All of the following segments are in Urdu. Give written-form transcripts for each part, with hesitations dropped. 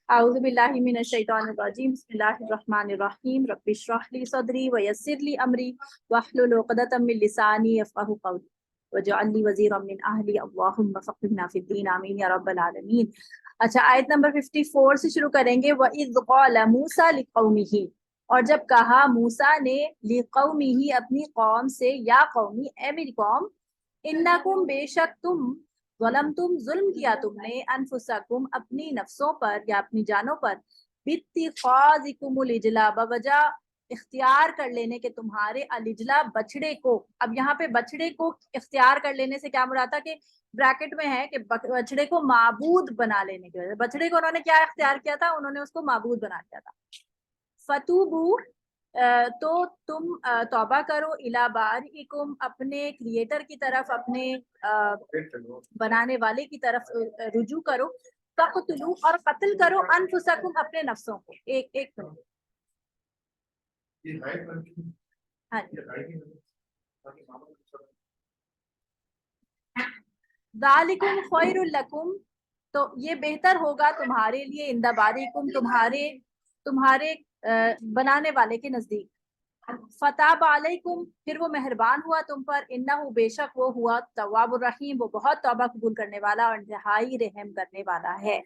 أعوذ بالله من الشيطان الرجيم بسم الله الرحمن الرحيم رب اشرح لي صدري ويسر لي أمري واحلل عقدة من لساني يفقهوا قولي واجعل لي وزيرا من أهلي اللهم فقهنا في الدين آمين یا رب العالمین. اچھا آیت نمبر 54 سے شروع کریں گے. وَإِذْ قَالَ مُوسَى لِقَوْمِهِ، اور جب کہا موسیٰ نے لِقَوْمِهِ اپنی قوم سے، یا قومی اے میری قوم، اِنَّكُمْ بے شک تم، ظلمتم ظلم کیا تم نے، انفسکم اپنی نفسوں پر یا اپنی جانوں پر، باتخاذکم العجلہ بوجہ اختیار کر لینے کے تمہارے، العجلہ بچڑے کو. اب یہاں پہ بچڑے کو اختیار کر لینے سے کیا مراد تھا کہ بریکٹ میں ہے کہ بچڑے کو معبود بنا لینے کی وجہ. بچڑے کو انہوں نے کیا اختیار کیا تھا؟ انہوں نے اس کو معبود بنا دیا تھا. فتوبو تو تم توبہ کرو، الی بارئکم اپنے کریٹر کی طرف، اپنے بنانے والے کی طرف رجوع کرو. فقتلو اور قتل کرو، انفسکم اپنے نفسوں کو. ایک منٹ. ذالکم خیر لکم، تو یہ بہتر ہوگا تمہارے لیے، عند بارئکم تمہارے بنانے والے کے نزدیک. فتاب علیکم پھر وہ مہربان ہوا تم پر، انہ بے شک وہ ہوا تواب الرحیم وہ بہت توبہ قبول کرنے والا اور انتہائی رحم کرنے والا ہے.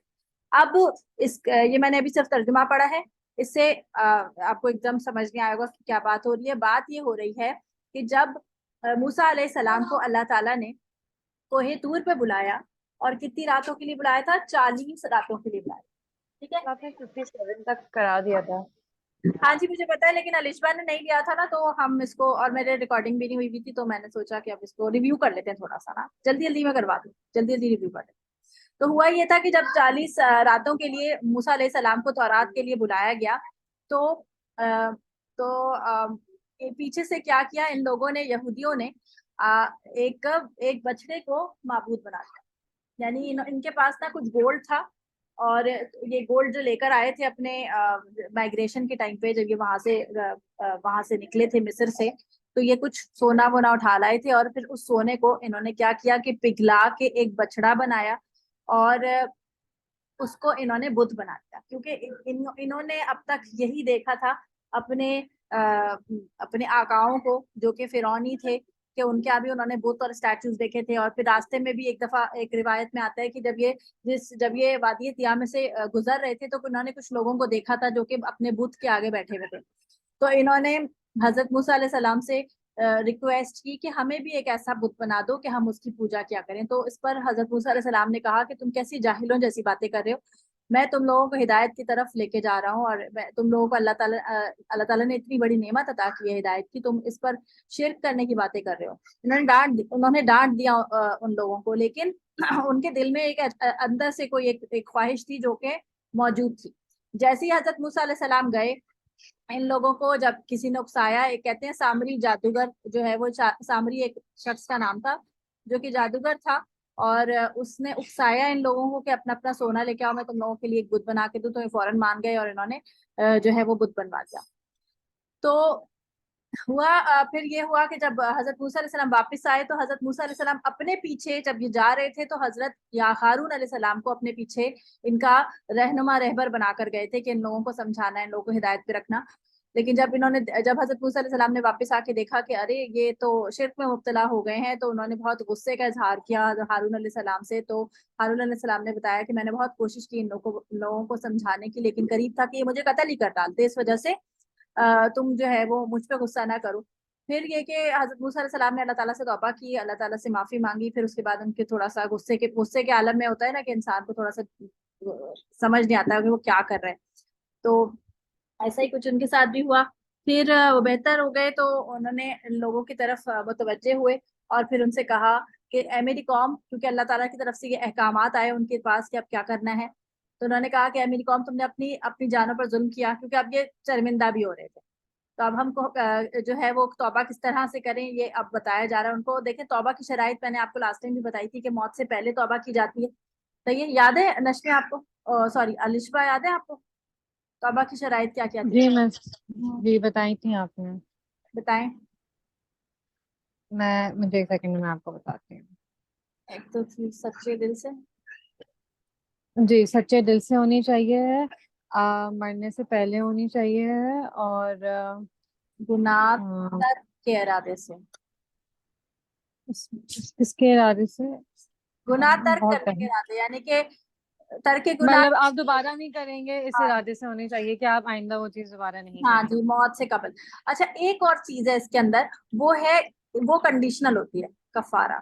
اب یہ میں نے ابھی صرف ترجمہ پڑھا ہے، اس سے آپ کو ایک دم سمجھ نہیں آئے گا کہ کیا بات ہو رہی ہے. بات یہ ہو رہی ہے کہ جب موسیٰ علیہ السلام کو اللہ تعالیٰ نے کوہ طور پہ بلایا، اور کتنی راتوں کے لیے بلایا تھا؟ 40 راتوں کے لیے بلایا. ٹھیک ہے، آپ نے 57 تک کرا دیا تھا. ہاں جی مجھے پتا ہے، لیکن الشبا نے نہیں لیا تھا نا، تو ہم اس کو، اور میرے ریکارڈنگ بھی نہیں ہوئی تھی، تو میں نے سوچا کہ اب اس کو ریویو کر لیتے ہیں تھوڑا سا نا، جلدی جلدی میں کروا دوں، جلدی جلدی ریویو کر لیتے. تو ہوا یہ تھا کہ جب 40 راتوں کے لیے موسیٰ علیہ السلام کو تورات کے لیے بلایا گیا، تو پیچھے سے کیا کیا ان لوگوں نے، یہودیوں نے ایک بچڑے کو معبود بنا دیا. یعنی ان کے پاس نا کچھ گولڈ تھا، اور یہ گولڈ جو لے کر آئے تھے اپنے مائگریشن کے ٹائم پہ، جب یہ وہاں سے نکلے تھے مصر سے، تو یہ کچھ سونا وونا اٹھا لائے تھے، اور پھر اس سونے کو انہوں نے کیا کیا کہ پگھلا کے ایک بچڑا بنایا، اور اس کو انہوں نے بت بنا دیا. کیونکہ انہوں نے اب تک یہی دیکھا تھا اپنے آقاؤں کو جو کہ فرعونی تھے، کہ ان کے ابھی انہوں نے بت اور اسٹیچوز دیکھے تھے. اور پھر راستے میں بھی ایک دفعہ ایک روایت میں آتا ہے کہ جب یہ وادی طیٰ میں سے گزر رہے تھے، تو انہوں نے کچھ لوگوں کو دیکھا تھا جو کہ اپنے بت کے آگے بیٹھے ہوئے تھے. تو انہوں نے حضرت موسیٰ علیہ السلام سے ریکویسٹ کی کہ ہمیں بھی ایک ایسا بت بنا دو کہ ہم اس کی پوجا کیا کریں. تو اس پر حضرت موسیٰ علیہ السلام نے کہا کہ تم کیسی جاہلوں جیسی باتیں کر رہے ہو، میں تم لوگوں کو ہدایت کی طرف لے کے جا رہا ہوں، اور تم لوگوں کو اللہ تعالیٰ نے اتنی بڑی نعمت عطا کی ہے ہدایت کی، تم اس پر شرک کرنے کی باتیں کر رہے ہو. انہوں نے ڈانٹ دیا ان لوگوں کو، لیکن ان کے دل میں ایک اندر سے کوئی ایک خواہش تھی جو کہ موجود تھی. جیسے ہی حضرت موسیٰ علیہ السلام گئے، ان لوگوں کو جب کسی نے اکسایا، ایک کہتے ہیں سامری جادوگر جو ہے، وہ سامری ایک شخص کا نام تھا جو کہ جادوگر تھا، اور اس نے اکسایا ان لوگوں کو کہ اپنا اپنا سونا لے کے آؤ، میں تم لوگوں کے لیے ایک بت بنا کے دوں. تو یہ فوراً مان گئے، اور انہوں نے جو ہے وہ بت بنوا دیا. تو پھر یہ ہوا کہ جب حضرت موسیٰ علیہ السلام واپس آئے، تو حضرت موسیٰ علیہ السلام اپنے پیچھے جب یہ جا رہے تھے، تو حضرت یا ہارون علیہ السلام کو اپنے پیچھے ان کا رہنما رہبر بنا کر گئے تھے کہ ان لوگوں کو سمجھانا ہے، ان لوگوں کو ہدایت پہ رکھنا. لیکن جب حضرت موسیٰ علیہ السلام نے واپس آ کے دیکھا کہ ارے یہ تو شرک میں مبتلا ہو گئے ہیں، تو انہوں نے بہت غصے کا اظہار کیا ہارون علیہ السلام سے. تو ہارون علیہ السلام نے بتایا کہ میں نے بہت کوشش کی ان لوگوں کو سمجھانے کی، لیکن قریب تھا کہ یہ مجھے قتل ہی کر ڈالتے، اس وجہ سے تم جو ہے وہ مجھ پہ غصہ نہ کرو. پھر یہ کہ حضرت موسیٰ علیہ السلام نے اللہ تعالیٰ سے توبہ کی، اللہ تعالیٰ سے معافی مانگی. پھر اس کے بعد ان کے تھوڑا سا غصے کے عالم میں ہوتا ہے نا کہ انسان کو تھوڑا سا سمجھ نہیں آتا کہ وہ کیا کر رہے ہیں. تو ایسا ہی کچھ ان کے ساتھ بھی ہوا. پھر وہ بہتر ہو گئے، تو انہوں نے لوگوں کی طرف متوجہ ہوئے، اور پھر ان سے کہا کہ اے میری قوم، کیونکہ اللہ تعالیٰ کی طرف سے یہ احکامات آئے ان کے پاس کہ اب کیا کرنا ہے. تو انہوں نے کہا کہ اے میری قوم، تم نے اپنی جانوں پر ظلم کیا، کیونکہ اب یہ شرمندہ بھی ہو رہے تھے. تو اب ہم کو جو ہے وہ توبہ کس طرح سے کریں، یہ اب بتایا جا رہا ہے ان کو. دیکھیں توبہ کی شرائط میں نے آپ کو لاسٹ ٹائم بھی بتائی تھی کہ موت سے پہلے توبہ کی جاتی ہے. تو یہ یاد ہے نشمے آپ کو، سوری الشبا، یاد ہے آپ کو توبہ کی شرائط کیا کیا تھی؟ جی بتائی تھی آپ نے. بتائیں. مجھے ایک سیکنڈ میں آپ کو بتاتی ہوں. ایک تو تھی سچے دل سے، جی سچے دل سے ہونی چاہیے ہے، مرنے سے پہلے ہونی چاہیے ہے، اور گناہ آ، ترک کے ارادے سے، کس کے ارادے سے؟ گناہ ترک بہت کرنے کے کم، ارادے، یعنی کہ ترک گناہ، مطلب آپ دوبارہ نہیں کریں گے اس ہاں ارادے سے ہونی چاہیے کہ آپ آئندہ وہ چیز دوبارہ نہیں ہاں کریں جی، گے۔ موت سے قبل۔ اچھا ایک اور چیز ہے اس کے اندر، وہ ہے، وہ کنڈیشنل ہوتی ہے کفارہ۔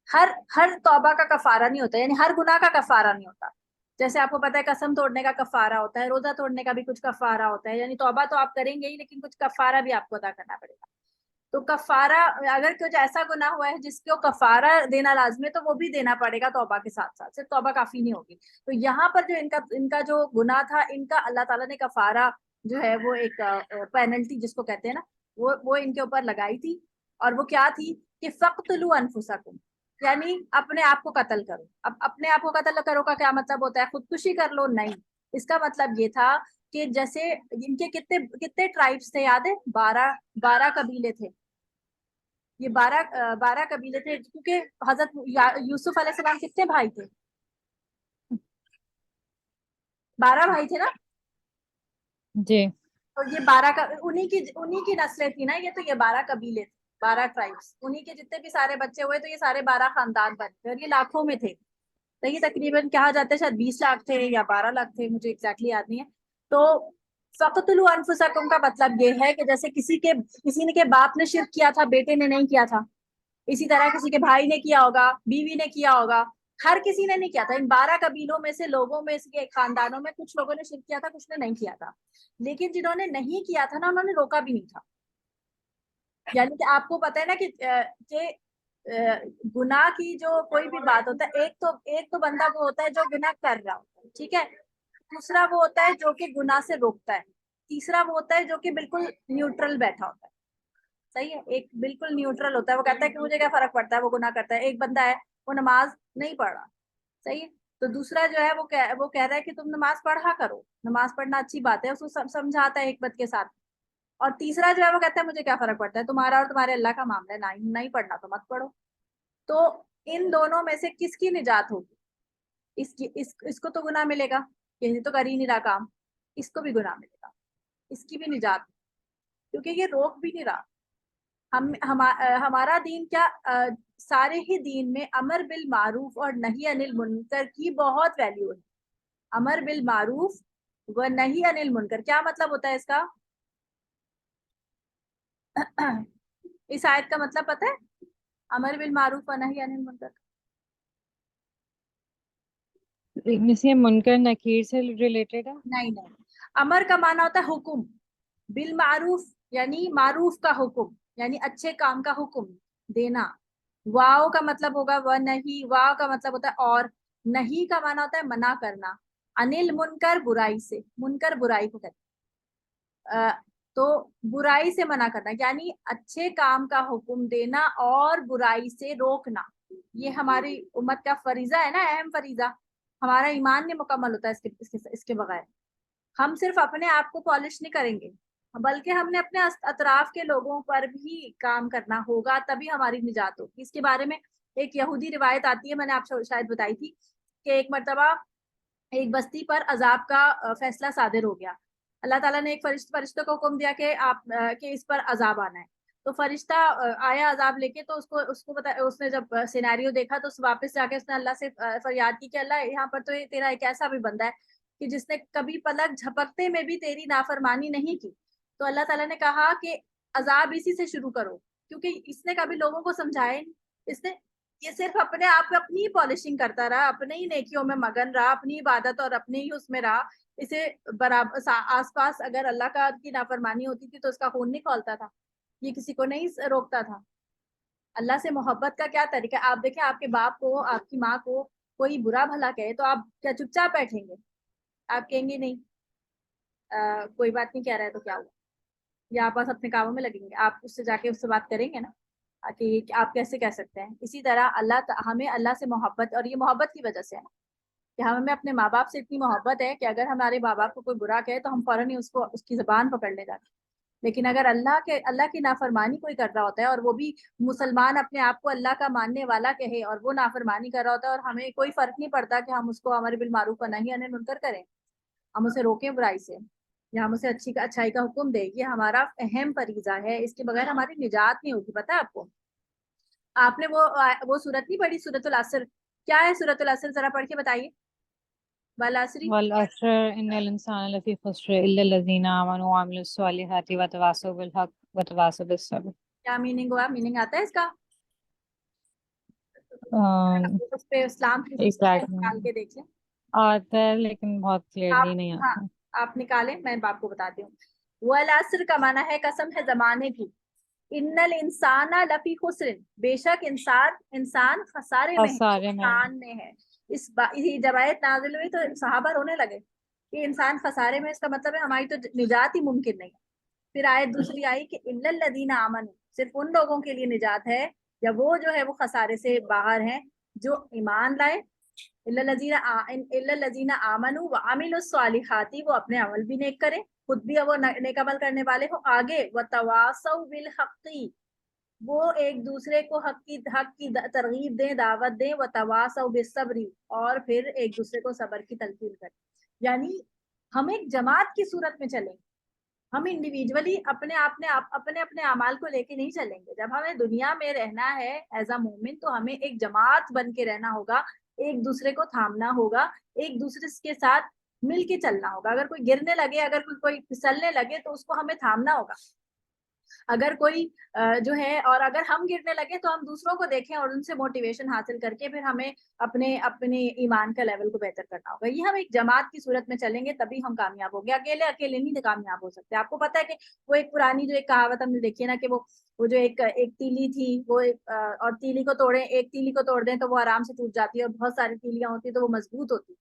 ہر توبہ کا کفارہ نہیں ہوتا، یعنی ہر گناہ کا کفارہ نہیں ہوتا۔ جیسے آپ کو پتا ہے قسم توڑنے کا کفارہ ہوتا ہے، روزہ توڑنے کا بھی کچھ کفارہ ہوتا ہے، یعنی توبہ تو آپ کریں گے ہی لیکن کچھ کفارہ بھی آپ کو ادا کرنا پڑے گا۔ تو کفارہ، اگر کچھ ایسا گناہ ہوا ہے جس کو کفارہ دینا لازم ہے تو وہ بھی دینا پڑے گا توبہ کے ساتھ ساتھ، صرف توبہ کافی نہیں ہوگی۔ تو یہاں پر جو ان کا جو گناہ تھا، ان کا اللہ تعالیٰ نے کفارہ جو ہے وہ ایک پینلٹی جس کو کہتے ہیں نا، وہ ان کے اوپر لگائی تھی، اور وہ کیا تھی کہ فَقْتُلُوا أَنفُسَكُمْ، یعنی اپنے آپ کو قتل کرو۔ اب اپنے آپ کو قتل کرو کا کیا مطلب ہوتا ہے؟ خودکشی کر لو؟ نہیں، اس کا مطلب یہ تھا کہ جیسے ان کے کتنے ٹرائبس تھے یاد ہے؟ 12 قبیلے تھے۔ یہ 12 قبیلے تھے، کیونکہ حضرت یوسف علیہ السلام کتنے بھائی تھے؟ 12 بھائی تھے نا؟ جی تو یہ 12 انہی کی نسلیں تھی نا، یہ تو یہ 12 قبیلے تھے، 12 ٹرائبس، انہی کے جتنے بھی سارے بچے ہوئے تو یہ سارے 12 خاندان بن گئے، اور یہ لاکھوں میں تھے۔ تو یہ تقریباً کہا جاتا ہے شاید 20 لاکھ تھے یا 12 لاکھ تھے، مجھے ایگزیکٹلی یاد نہیں ہے۔ تو فَقْتُلُوا أَنفُسَكُمْ کا مطلب یہ ہے کہ جیسے کسی نے کے باپ نے شرک کیا تھا، بیٹے نے نہیں کیا تھا، اسی طرح کسی کے بھائی نے کیا ہوگا، بیوی نے کیا ہوگا، ہر کسی نے نہیں کیا تھا۔ ان 12 قبیلوں میں سے لوگوں میں سے خاندانوں میں کچھ لوگوں نے شرک کیا تھا، کچھ نے نہیں کیا تھا، لیکن جنہوں نے نہیں کیا تھا نا انہوں نے روکا بھی نہیں تھا۔ یعنی کہ آپ کو پتہ ہے نا کہ گناہ کی جو کوئی بھی بات ہوتا ہے، ایک تو بندہ وہ ہوتا ہے جو گناہ کر رہا ہوتا ہے، ٹھیک ہے، دوسرا وہ ہوتا ہے جو کہ گناہ سے روکتا ہے، تیسرا وہ ہوتا ہے جو کہ بالکل نیوٹرل بیٹھا ہوتا ہے۔ صحیح ہے، ایک بالکل نیوٹرل ہوتا ہے، وہ کہتا ہے کہ مجھے کیا فرق پڑتا ہے وہ گناہ کرتا ہے۔ ایک بندہ ہے وہ نماز نہیں پڑھ رہا، صحیح ہے، تو دوسرا جو ہے وہ کہہ رہا ہے کہ تم نماز پڑھا کرو، نماز پڑھنا اچھی بات ہے، اس کو سمجھاتا ہے حکمت کے ساتھ۔ اور تیسرا جو ہے وہ کہتا ہے مجھے کیا فرق پڑتا ہے، تمہارا اور تمہارے اللہ کا معاملہ ہے، نہیں پڑھنا تو مت پڑھو۔ تو ان دونوں میں سے کس کی نجات ہوگی؟ اس کو تو گناہ ملے گا، یہ تو کر ہی نہیں رہا کام، اس کو بھی گناہ ملے گا، اس کی بھی نجات، کیونکہ یہ روک بھی نہیں رہا۔ ہمارا دین کیا، سارے ہی دین میں امر بالمعروف اور نہی عن المنکر کی بہت ویلیو ہے۔ امر بالمعروف و نہی عن المنکر کیا مطلب ہوتا ہے اس کا؟ اس آیت کا مطلب پتہ ہے؟ امر بالمعروف و نہی عن المنکر، یہ منکر نکیر سے ریلیٹڈ ہے؟ نہیں، امر کا معنی ہوتا ہے حکم، بالمعروف یعنی معروف کا حکم، یعنی اچھے کام کا حکم دینا۔ واو کا مطلب ہوگا و نہیں، واو کا مطلب ہوتا ہے اور، نہیں کا معنی ہوتا ہے منع کرنا، انل منکر برائی سے، منکر برائی کو کہتے ہیں، تو برائی سے منع کرنا یعنی اچھے کام کا حکم دینا اور برائی سے روکنا۔ یہ ہماری امت کا فریضہ ہے نا، اہم فریضہ۔ ہمارا ایمان نہیں مکمل ہوتا اس کے بغیر۔ ہم صرف اپنے آپ کو پالش نہیں کریں گے، بلکہ ہم نے اپنے اطراف کے لوگوں پر بھی کام کرنا ہوگا، تبھی ہماری نجات ہوگی۔ اس کے بارے میں ایک یہودی روایت آتی ہے، میں نے آپ کو شاید بتائی تھی، کہ ایک مرتبہ ایک بستی پر عذاب کا فیصلہ صادر ہو گیا۔ اللہ تعالیٰ نے ایک فرشتوں کو حکم دیا کہ کہ اس پر عذاب آنا ہے۔ تو فرشتہ آیا عذاب لے کے، تو اس نے جب سینیریو دیکھا تو واپس جا کے اس نے اللہ سے فریاد کی کہ اللہ یہاں پر تو تیرا ایک ایسا بھی بندہ ہے کہ جس نے کبھی پلک جھپکتے میں بھی تیری نافرمانی نہیں کی۔ تو اللہ تعالیٰ نے کہا کہ عذاب اسی سے شروع کرو، کیونکہ اس نے کبھی لوگوں کو سمجھایا نہیں، اس نے یہ صرف اپنے آپ کو اپنی پالشنگ کرتا رہا، اپنے ہی نیکیوں میں مگن رہا، اپنی عبادت اور اپنے ہی اس میں رہا۔ اسے برابر آس پاس اگر اللہ کا کی نافرمانی ہوتی تھی تو اس کا خون نہیں کھولتا تھا، یہ کسی کو نہیں روکتا تھا۔ اللہ سے محبت کا کیا طریقہ؟ آپ دیکھیں، آپ کے باپ کو، آپ کی ماں کو کوئی برا بھلا کہے تو آپ کیا چپ چاپ بیٹھیں گے؟ آپ کہیں گے نہیں کوئی بات نہیں کہہ رہا ہے تو کیا ہوا، یا آپ بس اپنے کاموں میں لگیں گے؟ آپ اس سے جا کے اس سے بات کریں گے نا، کہ آپ کیسے کہہ سکتے ہیں؟ اسی طرح ہمیں اللہ سے محبت، اور یہ محبت کی وجہ سے ہے نا، کہ ہمیں اپنے ماں باپ سے اتنی محبت ہے کہ اگر ہمارے ماں باپ کو کوئی برا کہے تو ہم فوراً ہی اس کی زبان پکڑ لے جاتے ہیں، لیکن اگر اللہ کی نافرمانی کوئی کر رہا ہوتا ہے اور وہ بھی مسلمان اپنے آپ کو اللہ کا ماننے والا کہے اور وہ نافرمانی کر رہا ہوتا ہے اور ہمیں کوئی فرق نہیں پڑتا کہ ہم اس کو امر بالمعروف و نہی عن المنکر کریں، ہم اسے روکیں برائی سے یا ہم اسے اچھائی کا حکم دیں، یہ ہمارا اہم فریضہ ہے، اس کے بغیر ہماری نجات نہیں ہوگی۔ پتہ ہے آپ کو؟ آپ نے وہ سورت نہیں پڑھی، سورۃ العصر؟ کیا ہے سورۃ العصر؟ ذرا پڑھ کے بتائیے۔ والعصر والعصر ان الانسان لفی خسر الا الذین آمنوا وعملوا الصالحات وتواصوا بالحق وتواصوا بالصبر۔ کیا میننگ ہوا؟ میننگ آتا ہے اس کا؟ اس پہ اسلام کی نکال کے دیکھ لیں۔ آتا ہے لیکن بہت کلیئرلی نہیں ہاں آتا۔ آپ نکالیں، میں آپ کو بتاتی ہوں۔ والعصر کا معنی ہے قسم ہے زمانے کی، ان الانسان لفی خسر، بے شک انسان خسارے میں ہے، خسارے میں نقصان میں ہے۔ جب آیت نازل ہوئی تو صحابہ رونے لگے کہ انسان خسارے میں، اس کا مطلب ہے ہماری تو نجات ہی ممکن نہیں ہے۔ پھر آیت دوسری آئی کہ الا الذین آمنوا، صرف ان لوگوں کے لیے نجات ہے یا وہ جو ہے وہ خسارے سے باہر ہیں جو ایمان لائے، الا الذین آمنوا وعملوا الصالحات، وہ اپنے عمل بھی نیک کرے، خود بھی وہ نیک عمل کرنے والے ہو۔ آگے وتواصوا بالحق، وہ ایک دوسرے کو حق کی ترغیب دیں، دعوت دیں، وتواصوا بالصبر، اور پھر ایک دوسرے کو صبر کی تلقین کریں۔ یعنی ہم ایک جماعت کی صورت میں چلیں، ہم انڈیویجولی اپنے اپنے اعمال کو لے کے نہیں چلیں گے۔ جب ہمیں دنیا میں رہنا ہے ایز اے مومن تو ہمیں ایک جماعت بن کے رہنا ہوگا، ایک دوسرے کو تھامنا ہوگا، ایک دوسرے کے ساتھ مل کے چلنا ہوگا۔ اگر کوئی گرنے لگے، اگر کوئی پھسلنے لگے تو اس کو ہمیں تھامنا ہوگا۔ اگر کوئی جو ہے، اور اگر ہم گرنے لگے تو ہم دوسروں کو دیکھیں اور ان سے موٹیویشن حاصل کر کے پھر ہمیں اپنے ایمان کا لیول کو بہتر کرنا ہوگا۔ یہ ہم ایک جماعت کی صورت میں چلیں گے تبھی ہم کامیاب ہوں گے، اکیلے نہیں کامیاب ہو سکتے۔ آپ کو پتہ ہے کہ وہ ایک پرانی جو ایک کہاوت ہم نے دیکھی ہے نا، کہ وہ جو ایک تیلی تھی، وہ اور تیلی کو توڑیں، ایک تیلی کو توڑ دیں تو وہ آرام سے ٹوٹ جاتی ہے، اور بہت ساری تیلیاں ہوتی ہیں تو وہ مضبوط ہوتی،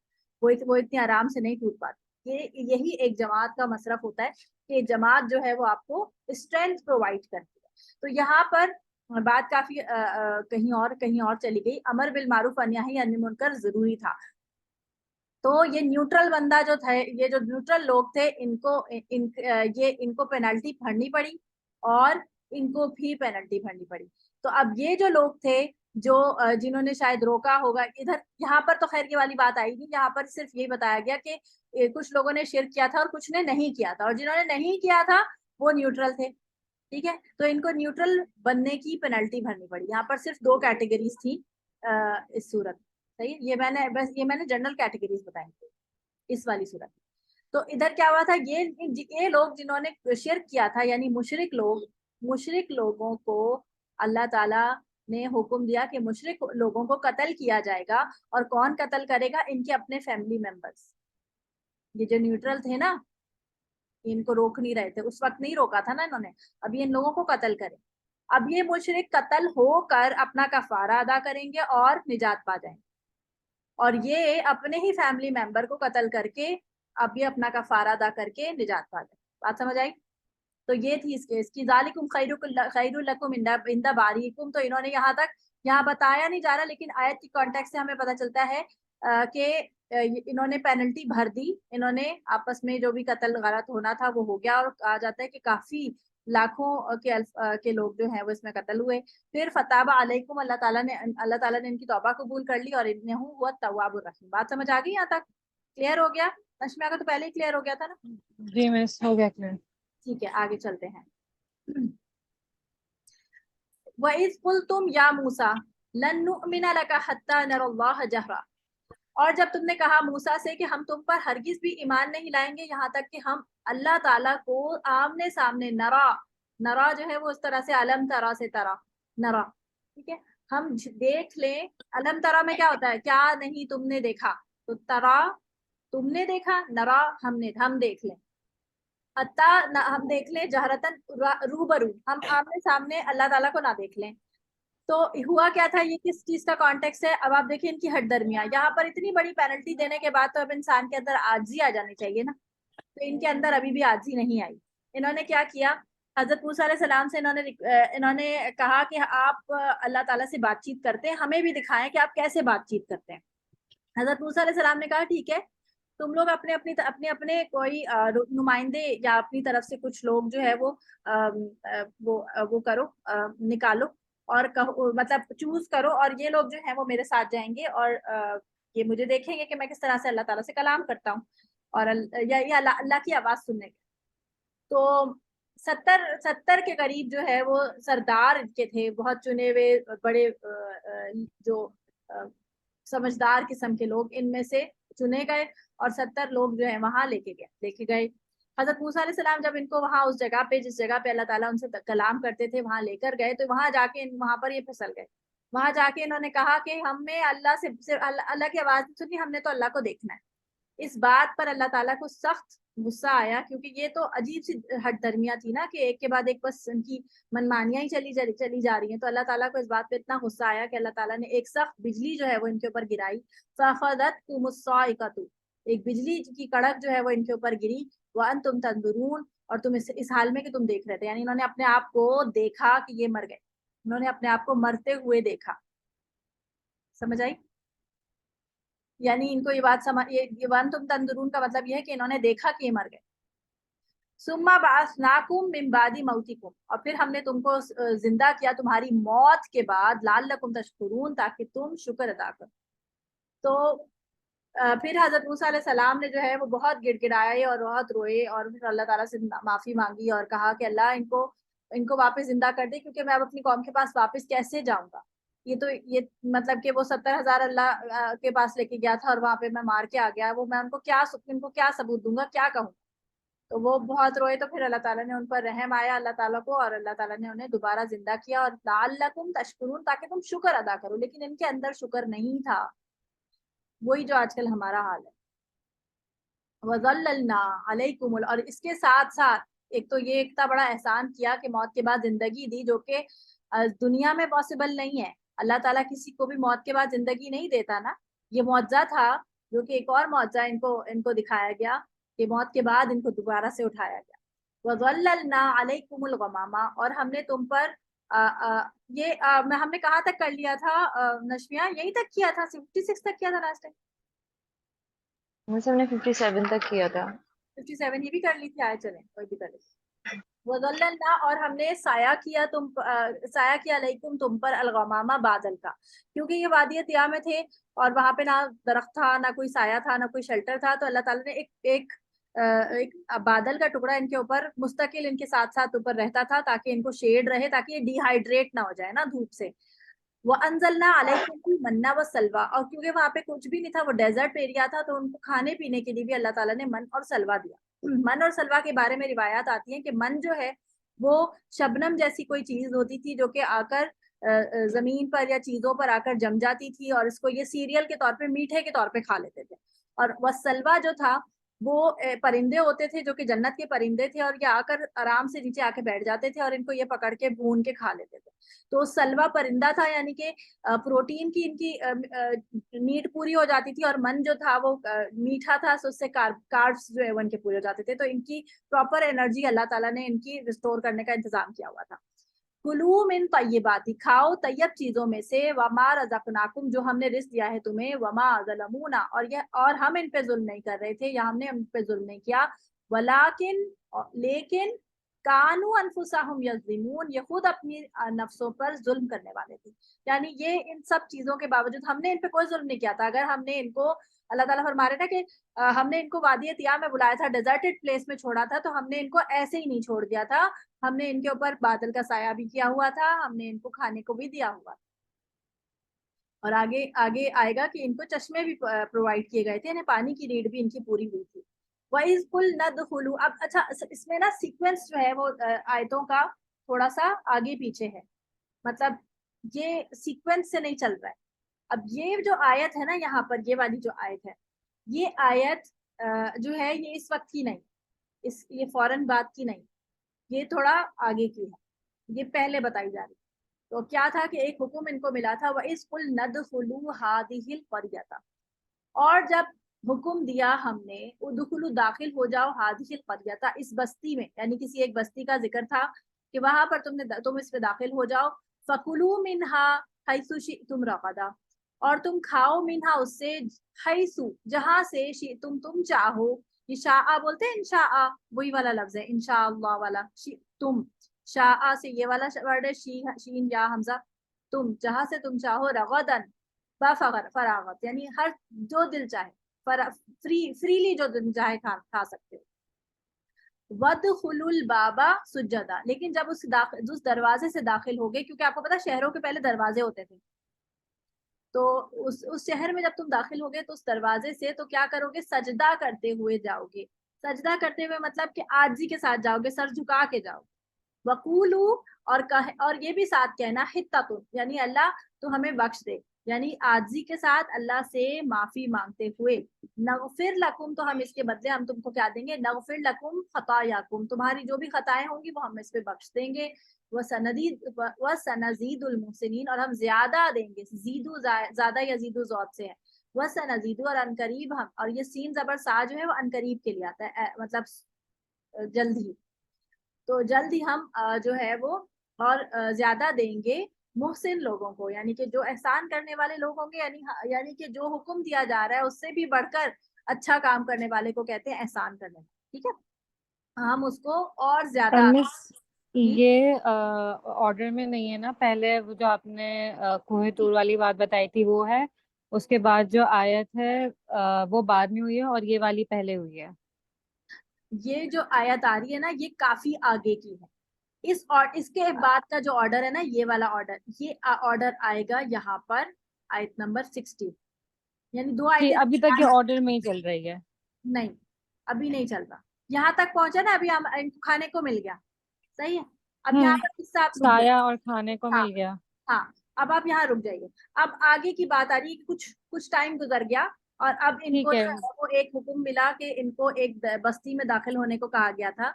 وہ اتنی آرام سے نہیں ٹوٹ پاتی۔ یہی ایک جماعت کا مصرف ہوتا ہے کہ جماعت جو ہے وہ آپ کو اسٹرینتھ پرووائڈ کرتی ہے۔ تو یہاں پر بات کافی کہیں اور چلی گئی۔ امر بالمعروف و نہی عن المنکر ضروری تھا، تو یہ نیوٹرل بندہ جو تھے، یہ جو نیوٹرل لوگ تھے، ان کو پینلٹی بھرنی پڑی اور ان کو بھی پینلٹی بھرنی پڑی۔ تو اب یہ جو لوگ تھے جنہوں نے شاید روکا ہوگا، یہاں پر تو خیر کی والی بات آئی نہیں، یہاں پر صرف یہی بتایا گیا کہ کچھ لوگوں نے شرک کیا تھا اور کچھ نے نہیں کیا تھا، اور جنہوں نے نہیں کیا تھا وہ نیوٹرل تھے، ٹھیک ہے؟ تو ان کو نیوٹرل بننے کی پینلٹی بھرنی پڑی۔ یہاں پر صرف 2 کیٹیگریز تھی اس صورت، صحیح؟ یہ میں نے جنرل کیٹیگریز بتائی اس والی صورت۔ تو ادھر کیا ہوا تھا، یہ لوگ جنہوں نے شرک کیا تھا، یعنی مشرک لوگوں کو اللہ تعالیٰ نے حکم دیا کہ مشرک لوگوں کو قتل کیا جائے گا، اور کون قتل کرے گا؟ ان کے اپنے فیملی ممبرز۔ یہ جو نیوٹرل تھے نا، ان کو روک نہیں رہے تھے اس وقت، نہیں روکا تھا نا انہوں نے، اب یہ ان لوگوں کو قتل کرے۔ اب یہ مشرک قتل ہو کر اپنا کفارہ ادا کریں گے اور نجات پا جائیں گے، اور یہ اپنے ہی فیملی ممبر کو قتل کر کے اب یہ اپنا کفارہ ادا کر کے نجات پا جائیں۔ بات سمجھ آئی؟ تو یہ تھی اس کیس کی ذالکم خیر لکم عند باریکم۔ تو انہوں نے یہاں بتایا نہیں جا رہا، لیکن آیت کی کانٹیکسٹ سے ہمیں پتہ چلتا ہے کہ انہوں نے پینلٹی بھر دی، انہوں نے آپس میں جو بھی قتل غلط ہونا تھا وہ ہو گیا، اور کہا جاتا ہے کہ کافی لاکھوں کے لوگ جو ہیں وہ اس میں قتل ہوئے۔ پھر فتاب علیکم، اللہ تعالیٰ نے ان کی توبہ قبول کر لی، اور انہ هو التواب الرحیم۔ بات سمجھ آ گئی یہاں تک؟ کلیئر ہو گیا؟ نشمیہ کا تو پہلے ہی کلیئر ہو گیا تھا نا؟ جی مس، ہو گیا کلیئر۔ ٹھیک ہے، آگے چلتے ہیں۔ وَإِذْ قُلْتُمْ يَا مُوسَىٰ لَن نُؤْمِنَ لَكَ حَتَّىٰ نَرَى اللَّهَ جَهْرًا، اور جب تم نے کہا موسیٰ سے کہ ہم تم پر ہرگز بھی ایمان نہیں لائیں گے یہاں تک کہ ہم اللہ تعالیٰ کو آمنے سامنے نرا جو ہے وہ اس طرح سے علم ترا سے نرا، ٹھیک ہے؟ ہم دیکھ لیں۔ علم ترا میں کیا ہوتا ہے؟ کیا نہیں تم نے دیکھا، تو ترا تم نے دیکھا، نرا ہم دیکھ لیں، ہم دیکھ لیں جہرتن روبرو، ہم آمنے سامنے اللہ تعالیٰ کو نہ دیکھ لیں۔ تو ہوا کیا تھا، یہ کس چیز کا کانٹیکس ہے؟ اب آپ دیکھیں ان کی ہٹ درمیاں، یہاں پر اتنی بڑی پینلٹی دینے کے بعد تو اب انسان کے اندر عاجزی آ جانی چاہیے نا، تو ان کے اندر ابھی بھی عاجزی نہیں آئی۔ انہوں نے کیا کیا؟ حضرت موسیٰ علیہ السلام سے انہوں نے کہا کہ آپ اللہ تعالیٰ سے بات چیت کرتے ہیں، ہمیں بھی دکھائیں کہ آپ کیسے بات چیت کرتے ہیں۔ حضرت موسیٰ علیہ السلام نے کہا ٹھیک ہے، تم لوگ اپنے اپنے کوئی نمائندے یا اپنی طرف سے کچھ لوگ جو ہے وہ کرو، نکالو اور مطلب چوز کرو، اور یہ لوگ جو ہیں وہ میرے ساتھ جائیں گے اور یہ مجھے دیکھیں گے کہ میں کس طرح سے اللہ تعالیٰ سے کلام کرتا ہوں اور یہ اللہ کی آواز سننے گے۔ تو 70 کے قریب جو ہے وہ سردار کے تھے، بہت چنے ہوئے بڑے جو سمجھدار قسم کے لوگ ان میں سے چنے گئے، اور 70 لوگ جو ہیں وہاں لے کے گئے۔ حضرت موسیٰ علیہ السلام جب ان کو وہاں اس جگہ پہ جس جگہ پہ اللہ تعالیٰ ان سے کلام کرتے تھے وہاں لے کر گئے، تو وہاں جا کے وہاں پر یہ پھسل گئے۔ وہاں جا کے انہوں نے کہا کہ ہمیں اللہ کی آواز نہیں سنی، ہم نے تو اللہ کو دیکھنا ہے۔ اس بات پر اللہ تعالیٰ کو سخت غصہ آیا، کیونکہ یہ تو عجیب سی ہٹ درمیاں تھی نا کہ ایک کے بعد ایک بس ان کی منمانیاں ہی چلی جا رہی ہیں۔ تو اللہ تعالیٰ کو اس بات پہ اتنا غصہ آیا کہ اللہ تعالیٰ نے ایک سخت بجلی جو ہے وہ ان کے اوپر گرائی، فَأَخَذَتْكُمُ الصَّاعِقَةُ، ایک بجلی کی کڑک جو ہے وہ ان کے اوپر گری، وَأَنْتُمْ تَنْظُرُونَ، اور تم اس حال میں کہ تم دیکھ رہے تھے، یعنی انہوں نے اپنے آپ کو دیکھا کہ یہ مر گئے، انہوں نے اپنے آپ کو مرتے ہوئے دیکھا۔ سمجھ آئی؟ یعنی ان کو یہ بات یہ وَأَنْتُمْ تَنْظُرُونَ کا مطلب یہ ہے کہ انہوں نے دیکھا کہ یہ مر گئے۔ ثُمَّ بَعَثْنَاكُمْ مِنْ بَعْدِ مَوْتِكُمْ، اور پھر ہم نے تم کو زندہ کیا تمہاری موت کے بعد، لَعَلَّكُمْ تَشْكُرُونَ، تاکہ تم شکر ادا کرو۔ تو پھر حضرت موسیٰ علیہ السلام نے جو ہے وہ بہت گڑ گڑائے اور بہت روئے، اور پھر اللہ تعالیٰ سے معافی مانگی اور کہا کہ اللہ ان کو واپس زندہ کر دے، کیونکہ میں اب اپنی قوم کے پاس واپس کیسے جاؤں گا؟ یہ مطلب کہ وہ 70,000 اللہ کے پاس لے کے گیا تھا اور وہاں پہ میں مار کے آ گیا، وہ میں ان کو کیا ثبوت دوں گا، کیا کہوں؟ تو وہ بہت روئے، تو پھر اللہ تعالیٰ نے ان پر رحم آیا اللہ تعالیٰ کو، اور اللہ تعالیٰ نے انہیں دوبارہ زندہ کیا، اور لعلکم تشکرون، تاکہ تم شکر ادا کرو، لیکن ان کے اندر شکر نہیں تھا، وہی جو آج کل ہمارا حال ہے۔ وَظَلَّلْنَا عَلَيْكُمُ، اور اس کے ساتھ ساتھ ایک تو یہ اتنا بڑا احسان کیا کہ موت کے بعد زندگی دی، جو کہ دنیا میں پاسبل نہیں ہے۔ اللہ تعالیٰ کسی کو بھی موت کے بعد زندگی نہیں دیتا نا، یہ معجزہ تھا جو کہ ایک اور معجزہ ان کو دکھایا گیا کہ موت کے بعد ان کو دوبارہ سے اٹھایا گیا۔ وَظَلَّلْنَا عَلَيْكُمُ الْغَمَامَ، اور ہم نے تم پر ہم نے کہاں تک کر لیا تھا نشمیہ؟ یہی تک کیا تھا، 56 تک کیا تھا لاسٹ ٹائم، ہم نے 57 تک کیا تھا۔ 57 یہ بھی کر لی تھی، آئے چلیں کوئی بھی کر لی۔ وَظَلَّلْنَا، اور ہم نے سایہ کیا علیکم تم پر، الغمامہ بادل کا، کیونکہ یہ وادی طیٰ میں تھے اور وہاں پہ نہ درخت تھا، نہ کوئی سایہ تھا، نہ کوئی شیلٹر تھا، تو اللہ تعالیٰ نے ایک بادل کا ٹکڑا ان کے اوپر مستقل ان کے ساتھ ساتھ اوپر رہتا تھا، تاکہ ان کو شیڈ رہے، تاکہ یہ ڈی ہائیڈریٹ نہ ہو جائے نا دھوپ سے۔ وَأَنزَلْنَا عَلَيْكُمُ الْمَنَّ وَالسَّلْوَىٰ، اور کیونکہ وہاں پہ کچھ بھی نہیں تھا، وہ ڈیزرٹ ایریا تھا، تو ان کو کھانے پینے کے لیے بھی اللہ تعالیٰ نے من اور سلوا دیا۔ من اور سلوا کے بارے میں روایات آتی ہیں کہ من جو ہے وہ شبنم جیسی کوئی چیز ہوتی تھی، جو کہ آ کر زمین پر یا چیزوں پر آ کر جم جاتی تھی، اور اس کو یہ سیریل کے طور پہ، میٹھے کے طور پہ کھا لیتے تھے۔ اور والسلوا جو تھا وہ پرندے ہوتے تھے جو کہ جنت کے پرندے تھے، اور یہ آ کر آرام سے نیچے آ کے بیٹھ جاتے تھے، اور ان کو یہ پکڑ کے بھون کے کھا لیتے تھے۔ تو سلوا پرندہ تھا، یعنی کہ پروٹین کی ان کی نیڈ پوری ہو جاتی تھی، اور من جو تھا وہ میٹھا تھا، تو اس سے کاربس جو ہے وہ ان کے پورے ہو جاتے تھے، تو ان کی پراپر انرجی اللہ تعالیٰ نے ان کی ریسٹور کرنے کا انتظام کیا ہوا تھا۔ کلو من طیبات، کھاؤ طیب چیزوں میں سے، وما رزقناکم، جو ہم نے رزق دیا ہے تمہیں، وما ظلمونا، اور ہم ان پہ ظلم نہیں کر رہے تھے، یا ہم نے ان پہ ظلم نہیں کیا، لیکن کانو انفسہم یظلمون، یہ خود اپنی نفسوں پر ظلم کرنے والے تھے، یعنی یہ ان سب چیزوں کے باوجود ہم نے ان پہ کوئی ظلم نہیں کیا تھا۔ اگر ہم نے ان کو، اللہ تعالیٰ فرما رہے نا کہ ہم نے ان کو وادی طیٰ میں بلایا تھا، ڈیزرٹڈ پلیس میں چھوڑا تھا، تو ہم نے ان کو ایسے ہی نہیں چھوڑ دیا تھا، ہم نے ان کے اوپر بادل کا سایہ بھی کیا ہوا تھا، ہم نے ان کو کھانے کو بھی دیا ہوا تھا، اور آگے آئے گا کہ ان کو چشمے بھی پرووائڈ کیے گئے تھے، انہیں پانی کی نیڈ بھی ان کی پوری ہوئی تھی۔ وَإِذْ قُلْنَا ادْخُلُوا، اب اچھا اس میں نا سیکوینس جو ہے وہ آیتوں کا تھوڑا سا آگے پیچھے ہے، مطلب یہ سیکوینس سے نہیں چل رہا ہے۔ اب یہ جو آیت ہے نا یہاں پر، یہ والی جو آیت ہے، یہ آیت جو ہے یہ اس وقت کی نہیں، یہ فوراً بات کی نہیں، یہ تھوڑا آگے کی ہے، یہ پہلے بتائی جا رہی۔ تو کیا تھا کہ ایک حکم ان کو ملا تھا، وَإِذْ قُلْنَا ادْخُلُوا هَٰذِهِ الْقَرْيَةَ، اور جب حکم دیا ہم نے، ادخلوا داخل ہو جاؤ، هَٰذِهِ الْقَرْيَةَ، اس بستی میں، یعنی کسی ایک بستی کا ذکر تھا کہ وہاں پر تم اس پہ داخل ہو جاؤ، فَكُلُوا مِنْهَا حَيْثُ شِئْتُمْ رَغَدًا، اور تم کھاؤ منہا اس سے حیثو جہاں سے تم چاہو. یہ شاء بولتے ہیں انشاء, وہی والا لفظ ہے انشاء اللہ والا. تم شاء سے یہ والا ورڈ ہے شین یا حمزہ. تم جہاں سے تم چاہو رغدن فراغت یعنی ہر جو دل چاہے فریلی جو دل چاہے کھا سکتے ہو. وَادْخُلُوا الْبَابَ سُجَّدًا لیکن جب اس دروازے سے داخل ہو گئے, کیونکہ آپ کو پتا شہروں کے پہلے دروازے ہوتے تھے, تو اس شہر میں جب تم داخل ہوگے تو اس دروازے سے تو کیا کرو گے, سجدہ کرتے ہوئے جاؤ گے. سجدہ کرتے ہوئے مطلب کہ عاجزی کے ساتھ جاؤ گے, سر جھکا کے جاؤ. وقولو اور یہ بھی ساتھ کہنا حتۃ یعنی اللہ تو ہمیں بخش دے, یعنی عاجزی کے ساتھ اللہ سے معافی مانگتے ہوئے. نغفر لکم تو ہم اس کے بدلے ہم تم کو کیا دیں گے, نغفر لکم خطایاکم تمہاری جو بھی خطائیں ہوں گی وہ ہم اس پہ بخش دیں گے. وَسَنَزِيدُ الْمُحْسِنِينَ اور ہم زیادہ دیں گے, زیدو زیادہ یزیدو ضاد سے ہے. وَسَنَزِيدُ اور انقریب ہم, اور یہ سین زبر سا جو ہے وہ انقریب کے لیے آتا ہے, مطلب جلد ہی. تو جلد ہی ہم جو ہے وہ اور زیادہ دیں گے محسن لوگوں کو, یعنی کہ جو احسان کرنے والے لوگ ہوں گے, یعنی کہ جو حکم دیا جا رہا ہے اس سے بھی بڑھ کر اچھا کام کرنے والے کو کہتے ہیں احسان کرنے والے. ٹھیک ہے, ہم اس کو اور زیادہ. یہ آرڈر میں نہیں ہے نا, پہلے وہ جو آپ نے کوہ طور والی بات بتائی تھی وہ ہے, اس کے بعد جو آیت ہے وہ بعد میں ہوئی ہے اور یہ والی پہلے ہوئی ہے. یہ جو آیت آ رہی ہے نا یہ کافی آگے کی ہے. اس کے بعد کا جو آرڈر ہے نا یہ والا آرڈر, یہ آرڈر آئے گا یہاں پر آیت نمبر 16, یعنی 2 آیتیں ابھی تک یہ آرڈر میں ہی چل رہی ہے. نہیں ابھی نہیں چل رہا, یہاں تک پہنچا نا, ابھی ہم کھانے کو مل گیا, صحیح ہے. اب یہاں پر کس سے آپ رک سایہ جائیں, اور کھانے کو مل گیا. ہاں اب آپ یہاں رک جائیے. اب آگے کی بات آ رہی ہے کہ کچھ ٹائم گزر گیا اور اب ان کو وہ ایک حکم ملا کہ ان کو ایک بستی میں داخل ہونے کو کہا گیا تھا,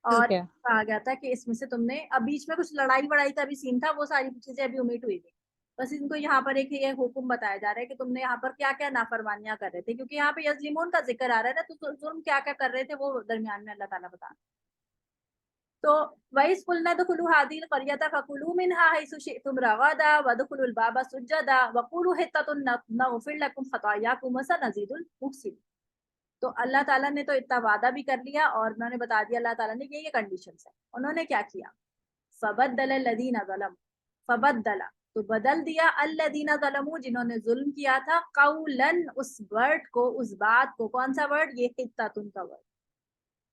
اور کہا گیا تھا کہ اس میں سے تم نے, اب بیچ میں کچھ لڑائی کا بھی سین تھا, وہ ساری چیزیں ابھی اومٹ ہوئی تھی. بس ان کو یہاں پر ایک یہ حکم بتایا جا رہا ہے کہ تم نے یہاں پر کیا کیا نافرمانیاں کر رہے تھے, کیونکہ یہاں پہ یظلمون کا ذکر آ رہا ہے نا, تو ظلم کیا کیا کر رہے تھے وہ درمیان میں اللہ تعالیٰ بتا رہا ہے. تو وَإِذْ قُلْنَا ادْخُلُوا هَٰذِهِ الْقَرْيَةَ فَكُلُوا مِنْهَا حَيْثُ شِئْتُمْ رَغَدًا وَادْخُلُوا الْبَابَ سُجَّدًا وَقُولُوا حِطَّةٌ نَغْفِرْ لَكُمْ خَطَايَاكُمْ وَسَنَزِيدُ الْمُحْسِنِينَ. تو اللہ تعالیٰ نے تو اتنا وعدہ بھی کر لیا اور انہوں نے بتا دیا اللہ تعالیٰ نے کہ یہ کنڈیشنز ہیں. انہوں نے کیا کیا, فَبَدَّلَ الَّذِينَ ظَلَمُوا فَبَدَّلَ تو بدل دیا الَّذِينَ ظَلَمُوا جنہوں نے ظلم کیا تھا, قَوْلًا اس ورڈ کو, اس بات کو. کون سا ورڈ, یہ حِطَّةٌ کا ورڈ.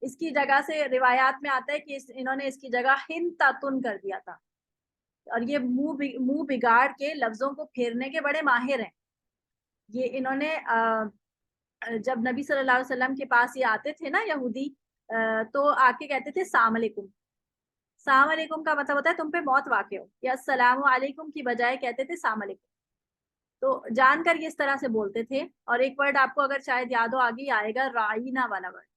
اس کی جگہ سے روایات میں آتا ہے کہ انہوں نے اس کی جگہ حنطۃ کر دیا تھا, اور یہ منہ بگاڑ کے لفظوں کو پھیرنے کے بڑے ماہر ہیں. یہ انہوں نے جب نبی صلی اللہ علیہ وسلم کے پاس یہ آتے تھے نا یہودی, تو آ کے کہتے تھے السلام علیکم. السلام علیکم کا مطلب ہوتا ہے تم پہ موت واقع ہو, یا السلام علیکم کی بجائے کہتے تھے السلام علیکم. تو جان کر یہ اس طرح سے بولتے تھے. اور ایک ورڈ آپ کو اگر شاید یاد ہو آگے آئے گا, رائنا والا ورڈ.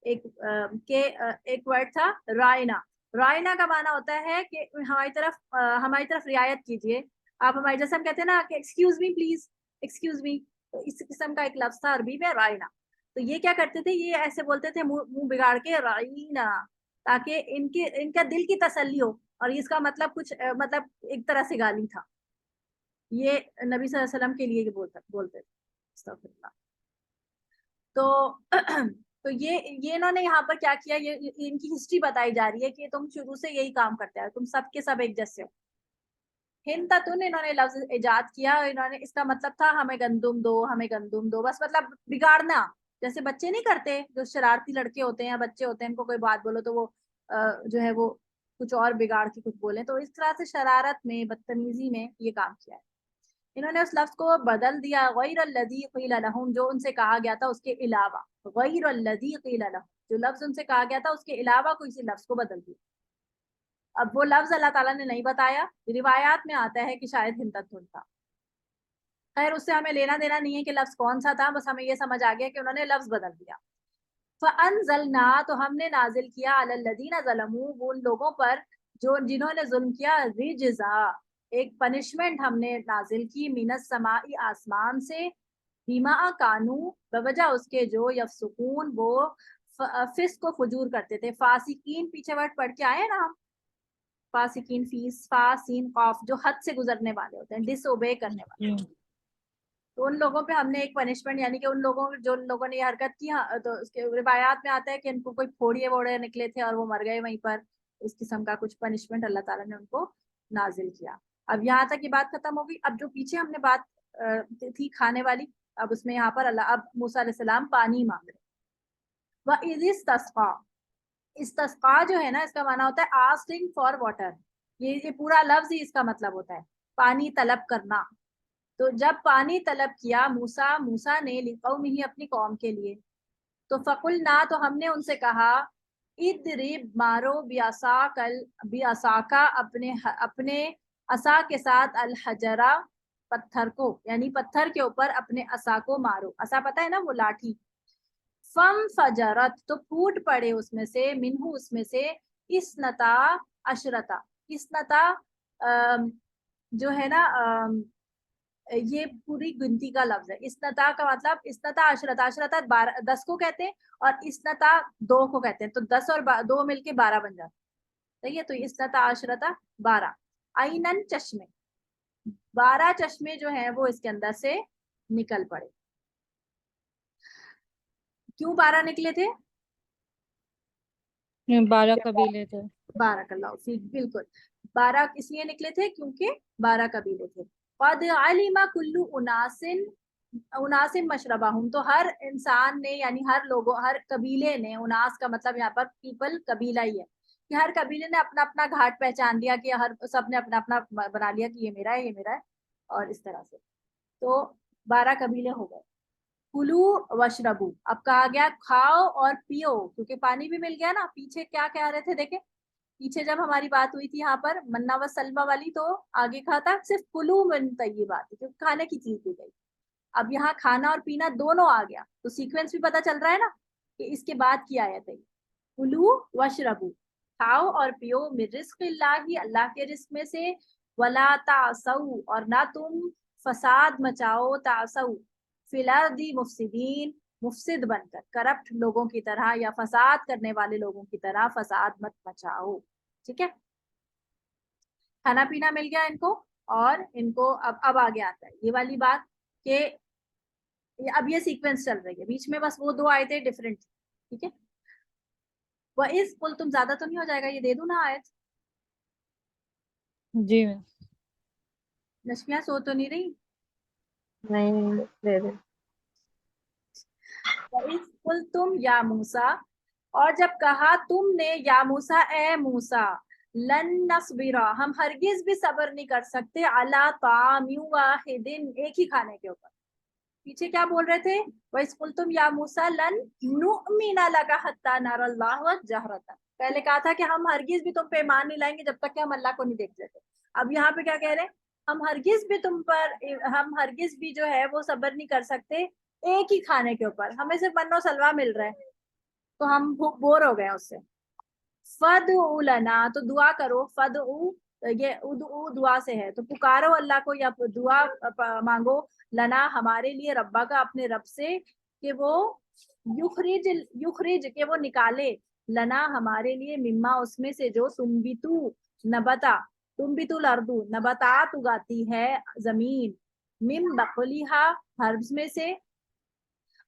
ایک ورڈ تھا رائنا. رائنا کا معنی ہوتا ہے کہ ہماری طرف رعایت کیجیے. آپ ہمارے جیسے ہم کہتے ہیں نا کہ excuse me please, excuse me, تو اس قسم کا ایک لفظ تھا عربی میں رائنا. تو یہ کیا کرتے تھے, یہ ایسے بولتے تھے منہ بگاڑ کے رائنا, تاکہ ان کا دل کی تسلی ہو, اور اس کا مطلب کچھ مطلب ایک طرح سے گالی تھا. یہ نبی صلی اللہ علیہ وسلم کے لیے بولتے تھے. استغفر اللہ. تو یہ انہوں نے یہاں پر کیا کیا, یہ ان کی ہسٹری بتائی جا رہی ہے کہ تم شروع سے یہی کام کرتے ہیں, تم سب کے سب ایک جیسے ہو. ہنطۃ انہوں نے لفظ ایجاد کیا, انہوں نے اس کا مطلب تھا ہمیں گندم دو, ہمیں گندم دو, بس مطلب بگاڑنا. جیسے بچے نہیں کرتے, جو شرارتی لڑکے ہوتے ہیں, بچے ہوتے ہیں, ان کو کوئی بات بولو تو وہ جو ہے وہ کچھ اور بگاڑ کے کچھ بولیں, تو اس طرح سے شرارت میں, بدتمیزی میں یہ کام کیا ہے. انہوں نے اس لفظ کو بدل دیا, غیر الذی قیل لہم, جو ان سے کہا گیا تھا اس کے علاوہ. غیر الذی قیل لہم, جو لفظ ان سے کہا گیا تھا اس کے علاوہ کوئی سی لفظ کو بدل دیا. اب وہ لفظ اللہ تعالیٰ نے نہیں بتایا, روایات میں آتا ہے کہ شاید حنطۃ تھا. خیر اس سے ہمیں لینا دینا نہیں ہے کہ لفظ کون سا تھا, بس ہمیں یہ سمجھ آ گیا کہ انہوں نے لفظ بدل دیا. فَأَنزَلْنَا تو ہم نے نازل کیا عَلَى الَّذِينَ ظَلَمُوا, وہ ان لوگوں پر جنہوں نے ظلم کیا, رِجْزًا ایک پنشمنٹ ہم نے نازل کی, من السماء آسمان سے, بما کانوا بوجہ اس کے جو یفسقون وہ فسق و فجور کرتے تھے. فاسقین پیچھے ورڈ پڑھ کے آئے نا ہم, فاسقین فیس فاسین قاف, جو حد سے گزرنے والے ہوتے ہیں, ڈس اوبے کرنے والے. تو ان لوگوں پہ ہم نے ایک پنشمنٹ یعنی کہ ان لوگوں جو لوگوں نے یہ حرکت کی تو اس کے روایات میں آتا ہے کہ ان کو کوئی پھوڑیے ووڑے نکلے تھے اور وہ مر گئے وہیں پر. اس قسم کا کچھ پنشمنٹ اللہ تعالیٰ نے ان کو نازل کیا. اب یہاں تک یہ بات ختم ہوگی. اب جو پیچھے ہم نے بات تھی کھانے والی, اب اس میں یہاں پر اب موسیٰ علیہ السلام پانی مانگ رہے. وَإِذِ اسْتَسْقَىٰ, استسقا جو ہے نا اس کا معنی ہوتا ہے asking for water. یہ پورا لفظ ہی اس کا مطلب ہوتا ہے پانی طلب کرنا. تو جب پانی طلب کیا موسیٰ نے لِقَوْمِهِ اپنی قوم کے لیے, تو فَقُلْنَا, تو ہم نے ان سے کہا, اِدْرِبْ, مارو, بِعَصَاکَ, اپنے عصا کے ساتھ, الحجرہ, پتھر کو, یعنی پتھر کے اوپر اپنے عصا کو مارو. عصا پتہ ہے نا وہ لاٹھی. فَانْفَجَرَتْ, تو پھوٹ پڑے اس میں سے, منہو, اس میں سے, اثنتا عشرتا. اثنتا جو ہے نا یہ پوری گنتی کا لفظ ہے. اثنتا کا مطلب اثنتا عشرتا, عشرتا 10 کو کہتے ہیں اور اثنتا 2 کو کہتے ہیں, تو 10 اور 2 مل کے 12 بن جاتے. صحیح ہے, تو اثنتا عشرتا 12. عینن, چشمے, 12 چشمے جو ہیں وہ اس کے اندر سے نکل پڑے. کیوں 12 نکلے تھے؟ 12 قبیلے تھے. بارک اللہ فیک, بالکل 12 اس لیے نکلے تھے کیونکہ 12 قبیلے تھے. قد علم کل اناس مشربہم, تو ہر انسان نے یعنی ہر قبیلے نے, اناس کا مطلب یہاں پر پیپل قبیلہ ہی ہے, کہ ہر قبیلے نے اپنا اپنا گھاٹ پہچان لیا, کہ سب نے اپنا اپنا بنا لیا کہ یہ میرا ہے, یہ میرا ہے, اور اس طرح سے. تو 12 قبیلے ہو گئے. کلو وشربو, اب کہا گیا کھاؤ اور پیو, کیونکہ پانی بھی مل گیا نا. پیچھے کیا کہہ رہے تھے دیکھیں, پیچھے جب ہماری بات ہوئی تھی یہاں پر منا و سلمہ والی, تو آگے کہا تھا صرف کلو من طیبات, کیونکہ کھانے کی چیز دی گئی. اب یہاں کھانا اور پینا دونوں آ گیا, تو سیکوینس بھی پتہ چل رہا ہے نا کہ اس کے بعد کی آیت ہے. کلو وشربو, کھاؤ اور پیو, من رزق اللہ, اللہ کے رزق میں سے, ولا تعصوا, اور نہ تم فساد مچاؤ, تعصوا فی الارض مفسدین, مفسد بن کر, کرپٹ لوگوں کی طرح یا فساد کرنے والے لوگوں کی طرح فساد مت مچاؤ. ٹھیک ہے, کھانا پینا مل گیا ان کو, اور ان کو اب آگے آتا ہے یہ والی بات کہ اب یہ سیکوینس چل رہی ہے, بیچ میں بس وہ 2 آیتیں ڈفرینٹ. ٹھیک ہے, وَإِذْ قُلْ, تم زیادہ تو نہیں ہو جائے گا, یہ دے دوں نا آیت؟ جی نشمیہ سو تو نہیں رہی؟ نہیں دے دے. وَإِذْ قُلْتُمْ یا موسیٰ, اور جب کہا تم نے, یا موسیٰ, اے موسیٰ, لن نصبرا, ہم ہرگز بھی صبر نہیں کر سکتے, علی طعام واحد, ایک ہی کھانے کے اوپر. پیچھے کیا بول رہے تھے, وَإِذْ قُلْتُمْ یا موسیٰ لن نُؤْمِنَ لَكَ حَتَّى نَرَى اللَّهَ جَهْرَةً, پہلے کہا تھا کہ ہم ہرگز بھی تم پہ ایمان نہیں لائیں گے جب تک کہ ہم اللہ کو نہیں دیکھ لیتے. اب یہاں پہ کیا کہہ رہے ہیں, ہم ہرگز بھی تم پر, ہم ہرگز بھی جو ہے وہ صبر نہیں کر سکتے ایک ہی کھانے کے اوپر, ہمیں صرف من و سلوہ مل رہا ہے تو ہم بور ہو گئے اس سے. فَادْعُ لَنَا, تو دعا کرو, فَادْعُ, یہ ادعو دعا سے ہے, تو پکارو اللہ کو یا دعا مانگو, لنا, ہمارے لیے, ربا کا, اپنے رب سے, کہ وہ یخرج, کہ وہ نکالے, لنا, ہمارے لیے, مما, اس میں سے, جو تنبتو, نبتا, تنبتو الارض, نباتات اگاتی ہے زمین, من بقلیہا, ہربز میں سے,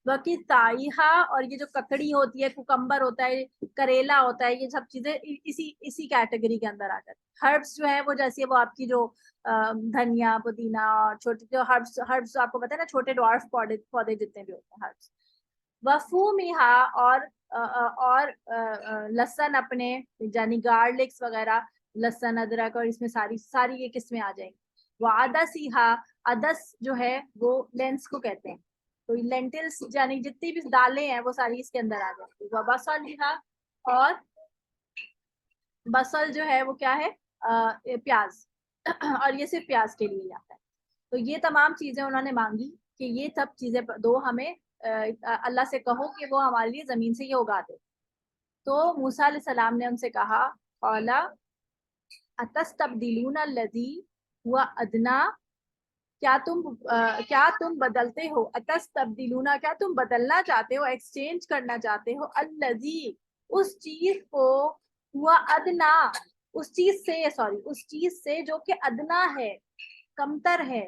وقتائیہا, اور یہ جو ککڑی ہوتی ہے, کوکمبر ہوتا ہے, کریلا ہوتا ہے, یہ سب چیزیں اسی کیٹیگری کے اندر آ جاتی ہیں. ہربس جو ہے وہ جیسے وہ آپ کی جو دھنیا, پودینہ, چھوٹے جو ہربس آپ کو پتا ہے نا, چھوٹے ڈوارف پودے جتنے بھی ہوتے ہیں ہربس. وفومہا, اور لہسن اپنے, یعنی گارلکس وغیرہ, لہسن, ادرک, اور اس میں ساری یہ قسمیں آ جائیں گی. وعدسیہا, عدس جو ہے وہ لینس کو کہتے ہیں, تو لینٹلس یعنی جتنی بھی دالیں ہیں وہ ساری اس کے اندر آ جاتی ہیں. وبصلیہا, اور بصل جو ہے وہ کیا ہے, پیاز, اور یہ صرف پیاز کے لیے آتا ہے. تو یہ تمام چیزیں انہوں نے مانگی کہ یہ سب چیزیں دو ہمیں, اللہ سے کہو کہ وہ ہمارے لیے زمین سے یہ اگا دے. تو موسیٰ علیہ السلام نے ان سے کہا, قَالَ أَتَسْتَبْدِلُونَ الَّذِي هُوَ أَدْنَىٰ, کیا تم بدلتے ہو, اتستبدلون, کیا تم بدلنا چاہتے ہو, ایکسچینج کرنا چاہتے ہو, الذی, اس چیز کو, ہوا ادنا, اس چیز سے جو کہ ادنا ہے, کمتر ہے,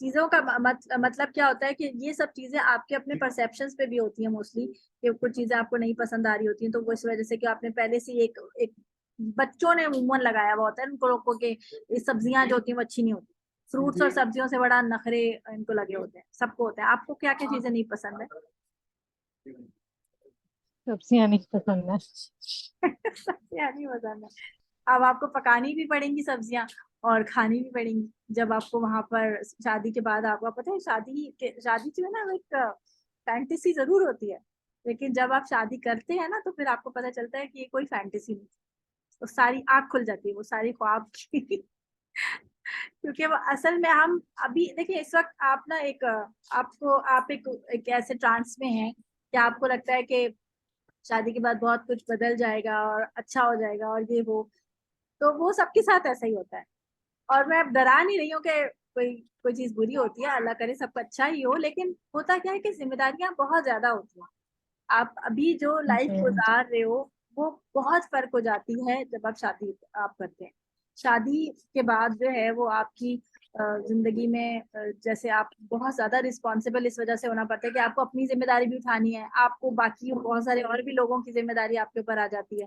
چیزوں کا مطلب کیا ہوتا ہے کہ یہ سب چیزیں آپ کے اپنے پرسیپشنز پہ بھی ہوتی ہیں موسٹلی، کہ کچھ چیزیں آپ کو نہیں پسند آ رہی ہوتی ہیں، تو وہ اس وجہ سے کہ آپ نے پہلے سے ایک بچوں نے عموماً لگایا ہوا ہوتا ہے ان کو لوگوں کے سبزیاں جو ہوتی ہیں وہ اچھی نہیں ہوتی، فروٹس اور سبزیوں سے بڑا نخرے ان کو لگے ہوتے ہیں، سب کو ہوتے ہیں. آپ کو کیا کیا چیزیں نہیں پسند ہے؟ سبزیاں نہیں پسند ہے. سبزیاں نہیں پسند ہے. اب آپ کو پکانی بھی پڑیں گی سبزیاں اور کھانی بھی پڑیں گی. جب آپ کو وہاں پر شادی کے بعد آپ کو پتہ ہے شادی جو ہے نا وہ ایک فینٹیسی ضرور ہوتی ہے، لیکن جب آپ شادی کرتے ہیں نا تو پھر آپ کو پتہ چلتا ہے کہ یہ کوئی فینٹیسی نہیں، تو ساری آنکھ کھل جاتی ہے وہ ساری خواب کی. کیونکہ وہ اصل میں ہم ابھی دیکھیں اس وقت آپ نا آپ ایک ایسے ٹرانس میں ہیں کہ آپ کو لگتا ہے کہ شادی کے بعد بہت کچھ بدل جائے گا اور اچھا ہو جائے گا اور یہ تو وہ سب کے ساتھ ایسا ہی ہوتا ہے. اور میں اب ڈرا نہیں رہی ہوں کہ کوئی چیز بری ہوتی ہے، اللہ کرے سب کو اچھا ہی ہو، لیکن ہوتا کیا ہے کہ ذمہ داریاں بہت زیادہ ہوتی ہیں. آپ ابھی جو لائف گزار رہے ہو وہ بہت فرق ہو جاتی ہے جب آپ شادی کرتے ہیں. شادی کے بعد جو ہے وہ آپ کی زندگی میں جیسے آپ بہت زیادہ رسپانسبل اس وجہ سے ہونا پڑتا ہے کہ آپ کو اپنی ذمہ داری بھی اٹھانی ہے، آپ کو باقی بہت سارے اور بھی لوگوں کی ذمہ داری آپ کے اوپر آ جاتی ہے،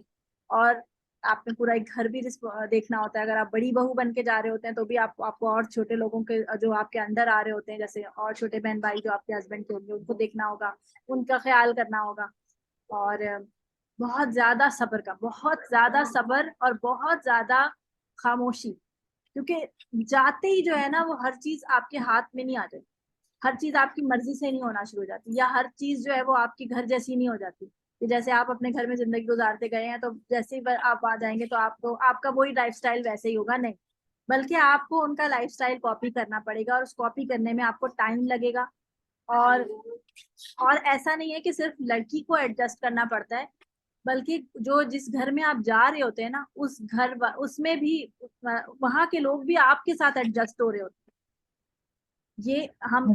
اور آپ نے پورا ایک گھر بھی دیکھنا ہوتا ہے. اگر آپ بڑی بہو بن کے جا رہے ہوتے ہیں تو بھی آپ کو اور چھوٹے لوگوں کے جو آپ کے اندر آ رہے ہوتے ہیں جیسے اور چھوٹے بہن بھائی جو آپ کے ہسبینڈ کے ہوں گے ان کو دیکھنا ہوگا، ان کا خیال کرنا ہوگا. اور بہت زیادہ صبر اور بہت زیادہ خاموشی، کیونکہ جاتے ہی جو ہے نا وہ ہر چیز آپ کے ہاتھ میں نہیں آ جاتی، ہر چیز آپ کی مرضی سے نہیں ہونا شروع ہو جاتی، یا ہر چیز جو ہے وہ آپ کی گھر جیسی نہیں ہو جاتی کہ جیسے آپ اپنے گھر میں زندگی گزارتے گئے ہیں تو جیسے ہی آپ آ جائیں گے تو آپ کا وہی لائف سٹائل ویسے ہی ہوگا. نہیں، بلکہ آپ کو ان کا لائف سٹائل کاپی کرنا پڑے گا، اور اس کاپی کرنے میں آپ کو ٹائم لگے گا. اور ایسا نہیں ہے کہ صرف لڑکی کو ایڈجسٹ کرنا پڑتا ہے، بلکہ جس گھر میں آپ جا رہے ہوتے ہیں نا اس میں بھی وہاں کے لوگ بھی آپ کے ساتھ ایڈجسٹ ہو رہے ہوتے ہیں. یہ ہم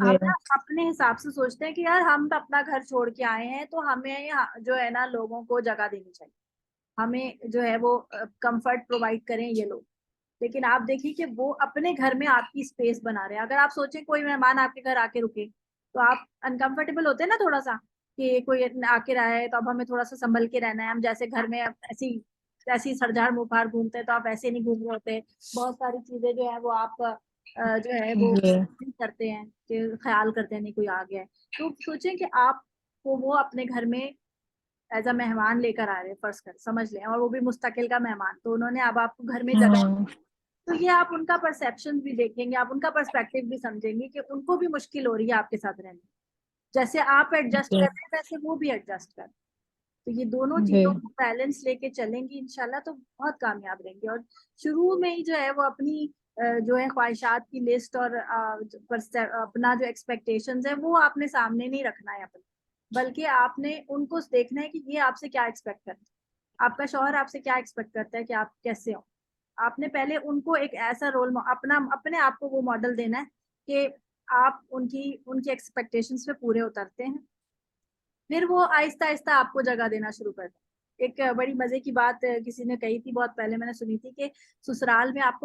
اپنے حساب سے سوچتے ہیں کہ یار ہم تو اپنا گھر چھوڑ کے آئے ہیں تو ہمیں جو ہے نا لوگوں کو جگہ دینی چاہیے، ہمیں جو ہے وہ کمفرٹ پرووائڈ کریں یہ لوگ. لیکن آپ دیکھیں کہ وہ اپنے گھر میں آپ کی اسپیس بنا رہے ہیں. اگر آپ سوچیں کوئی مہمان آپ کے گھر آ کے رکے تو آپ انکمفرٹیبل ہوتے ہیں نا تھوڑا سا، کہ کوئی آ کے رہا ہے تو اب ہمیں تھوڑا سا سنبھل کے رہنا ہے. ہم جیسے گھر میں ایسی سرجھاڑ مفار گھومتے ہیں تو آپ ایسے نہیں گھوم رہے ہوتے. بہت ساری چیزیں جو ہے وہ آپ جو ہے وہ کرتے ہیں کہ خیال کرتے ہیں نہیں کوئی آ گیا ہے. تو سوچیں کہ آپ کو وہ اپنے گھر میں ایز اے مہمان لے کر آ رہے ہیں، فرض کر سمجھ لیں، اور وہ بھی مستقل کا مہمان، تو انہوں نے اب آپ کو گھر میں جگہ، تو یہ آپ ان کا پرسیپشن بھی دیکھیں گے، آپ ان کا پرسپیکٹیو بھی سمجھیں گے کہ ان کو بھی مشکل ہو رہی ہے آپ کے ساتھ رہنے، جیسے آپ ایڈجسٹ کر رہے ہیں ویسے وہ بھی ایڈجسٹ کر. تو یہ دونوں چیزوں کو بیلنس لے کے چلیں گی انشاءاللہ تو بہت کامیاب رہیں گے. اور شروع میں ہی جو ہے وہ اپنی جو ہے خواہشات کی لسٹ اور اپنا جو ایکسپیکٹیشنز ہے وہ آپ نے سامنے نہیں رکھنا ہے اپنے، بلکہ آپ نے ان کو دیکھنا ہے کہ یہ آپ سے کیا ایکسپیکٹ کرتے ہیں، آپ کا شوہر آپ سے کیا ایکسپیکٹ کرتا ہے کہ آپ کیسے ہو. آپ نے پہلے ان کو ایک ایسا رول اپنے آپ کو وہ ماڈل دینا ہے کہ آپ ان کی ایکسپیکٹیشنز پہ پورے اترتے ہیں، پھر وہ آہستہ آہستہ آپ کو جگہ دینا شروع کرتے ہیں. ایک بڑی مزے کی بات کسی نے کہی تھی بہت پہلے، میں نے سنی تھی کہ سسرال میں آپ کو